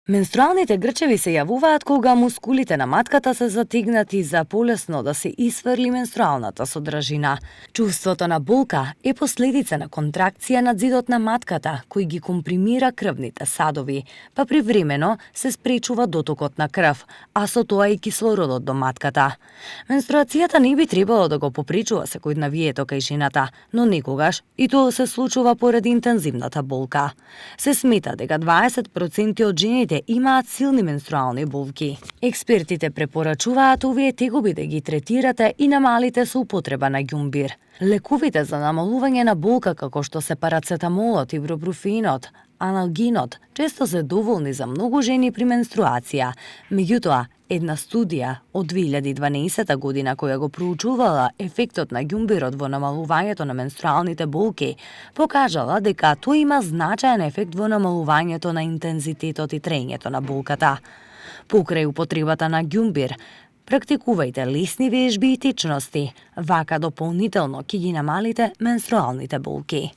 Менструалните грчеви се јавуваат кога мускулите на матката се затегнати за полесно да се исфрли менструалната содржина. Чувството на болка е последица на контракција на зидот на матката, кој ги компримира крвните садови, па привремено се спречува дотокот на крв, а со тоа и кислородот до матката. Менструацијата не би требало да го попречува секојдневието кај жената, но некогаш и тоа се случува поради интензивната болка. Се смета дека 20% од жените имаат силни менструални болки. Експертите препорачуваат овие тегоби да ги третирате и намалите со употреба на ѓумбир. Лековите за намалување на болка како што се парацетамолот, ибупрофенот, аналгинот често се доволни за многу жени при менструација. Меѓутоа, една студија од 2012 година која го проучувала ефектот на ѓумбирот во намалувањето на менструалните болки, покажала дека тој има значаен ефект во намалувањето на интензитетот и траењето на болката. Покрај употребата на ѓумбир, практикувајте лесни вежби и течности, вака дополнително ќе ги намалите менструалните болки.